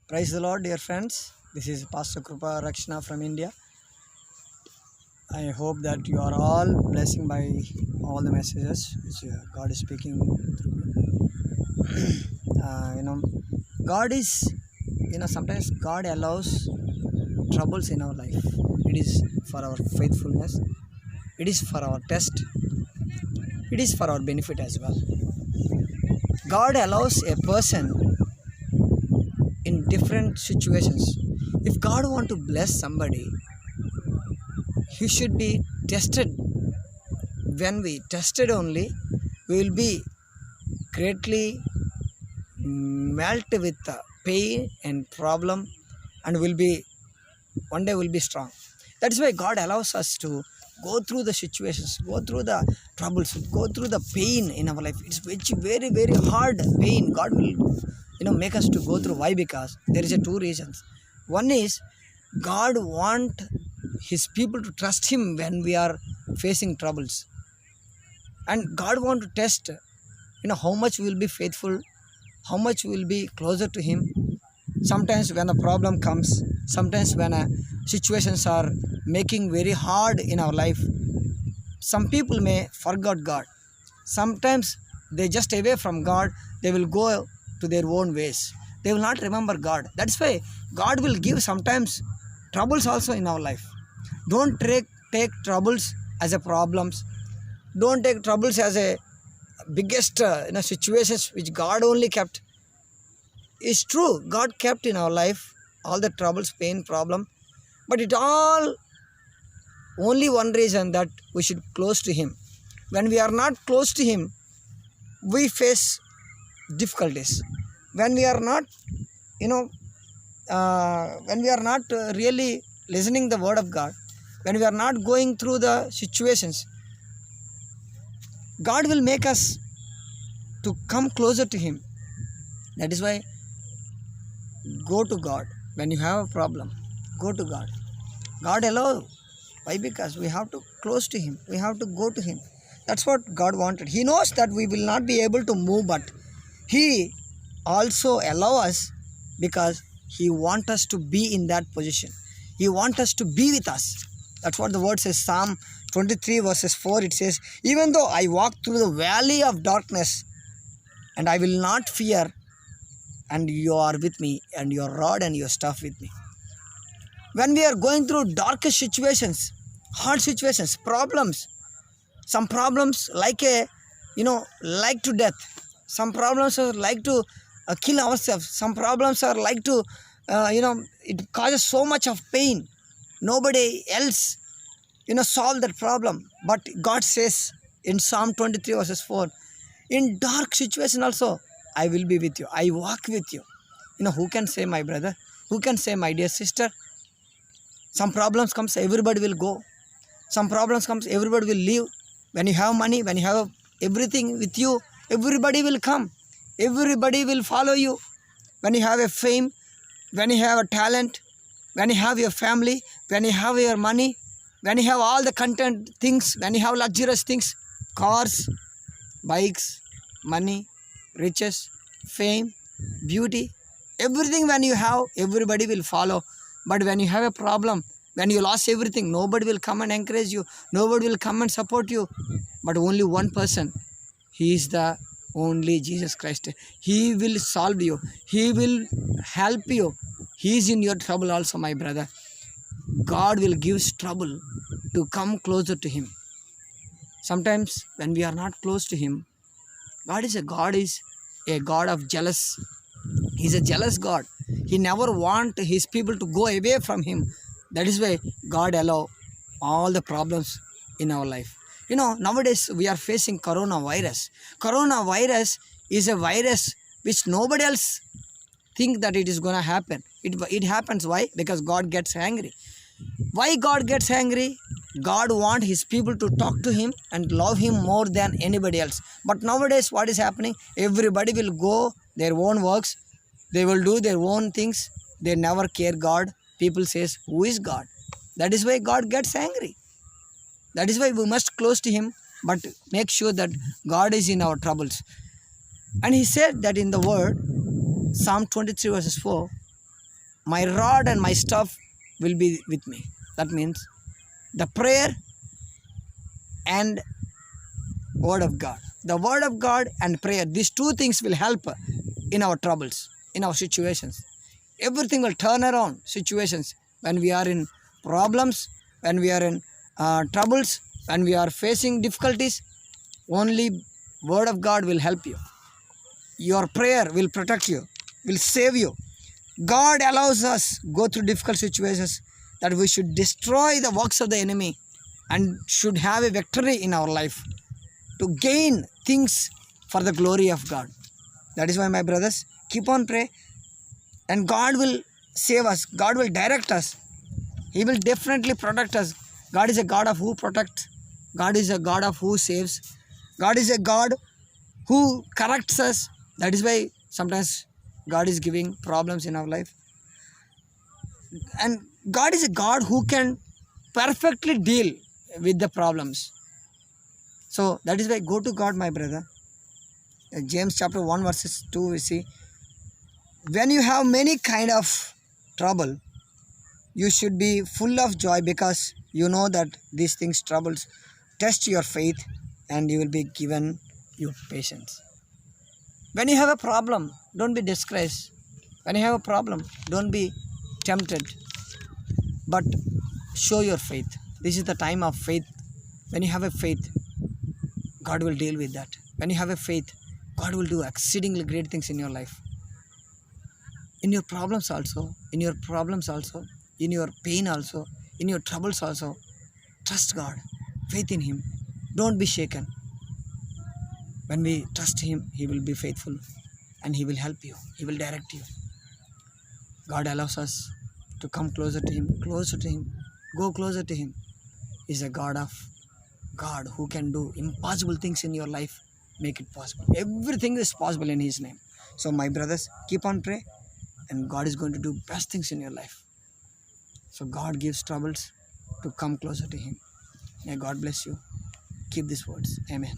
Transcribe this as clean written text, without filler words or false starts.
Praise the Lord, dear friends. This is Pastor Krupa Rakshana from India. I hope that you are all blessing by all the messages which God is speaking through me. God is, sometimes God allows troubles in our life. It is for our faithfulness. It is for our test. It is for our benefit as well. God allows a person in different situations. If God want to bless somebody, he should be tested. When we tested only, we will be greatly melt with the pain and problem, and one day will be strong. That is why God allows us to go through the situations, go through the troubles, go through the pain in our life. It's very, very hard pain. God will make us to go through. Why? Because there is two reasons. One is God want his people to trust him when we are facing troubles, and God want to test how much we will be faithful, how much we will be closer to him. Sometimes when a problem comes, sometimes when situations are making very hard in our life, some people may forget God. Sometimes they just away from God, they will go to their own ways. They will not remember God. That's why God will give sometimes troubles also in our life. Don't take troubles as a problems. Don't take troubles as a biggest situations which God only kept. It's true, God kept in our life all the troubles, pain, problem, but it all only one reason, that we should close to him. When we are not close to him, we face difficulties. When we are not really listening the word of God, when we are not going through the situations, God will make us to come closer to him. That is why go to God. When you have a problem, go to God. God allow. Why? Because we have to close to him. We have to go to him. That's what God wanted. He knows that we will not be able to move, but he also allow us because he wants us to be in that position. He wants us to be with us. That's what the word says. Psalm 23 verses 4, it says, even though I walk through the valley of darkness, and I will not fear, and you are with me, and your rod and your staff with me. When we are going through darkest situations, hard situations, problems, some problems like like to death. Some problems are like to kill ourselves. Some problems are like to, it causes so much of pain. Nobody else, solve that problem. But God says in Psalm 23 verses 4, in dark situation also, I will be with you. I walk with you. Who can say, my brother? Who can say, my dear sister? Some problems comes, everybody will go. Some problems comes, everybody will leave. When you have money, when you have everything with you, everybody will come. Everybody will follow you. When you have a fame, when you have a talent, when you have your family, when you have your money, when you have all the content things, when you have luxurious things, cars, bikes, money, riches, fame, beauty, everything when you have, everybody will follow. But when you have a problem, when you lost everything, nobody will come and encourage you. Nobody will come and support you. But only one person, he is the only Jesus Christ. He will solve you. He will help you. He is in your trouble also, my brother. God will give trouble to come closer to him. Sometimes when we are not close to him, God is a God of jealous. He's a jealous God. He never wants his people to go away from him. That is why God allow all the problems in our life. Nowadays we are facing coronavirus. Coronavirus is a virus which nobody else think that it is going to happen. It happens. Why? Because God gets angry. Why God gets angry? God wants his people to talk to him and love him more than anybody else. But nowadays what is happening? Everybody will go their own works. They will do their own things. They never care God. People says, who is God? That is why God gets angry. That is why we must close to him, but make sure that God is in our troubles. And he said that in the word, Psalm 23 verses 4, my rod and my staff will be with me. That means the prayer and word of God. The word of God and prayer, these two things will help in our troubles, in our situations. Everything will turn around situations when we are in problems, when we are in troubles, when we are facing difficulties. Only word of God will help you. Your prayer will protect you, will save you. God allows us go through difficult situations that we should destroy the works of the enemy and should have a victory in our life to gain things for the glory of God. That is why, my brothers, keep on pray, and God will save us. God will direct us. He will definitely protect us. God is a God of who protects. God is a God of who saves. God is a God who corrects us. That is why sometimes God is giving problems in our life. And God is a God who can perfectly deal with the problems. So that is why go to God, my brother. James chapter 1 verses 2 we see, when you have many kind of trouble, you should be full of joy because you know that these things troubles test your faith and you will be given your patience. When you have a problem, don't be disgraced. When you have a problem, don't be tempted, but show your faith. This is the time of faith. When you have a faith, God will deal with that. When you have a faith, God will do exceedingly great things in your life. In your problems also, in your pain also, in your troubles also, trust God, faith in Him. Don't be shaken. When we trust Him, He will be faithful and He will help you. He will direct you. God allows us to come closer to Him, go closer to Him. He is a God who can do impossible things in your life, make it possible. Everything is possible in His name. So my brothers, keep on pray, and God is going to do best things in your life. So God gives troubles to come closer to Him. May God bless you. Keep these words. Amen.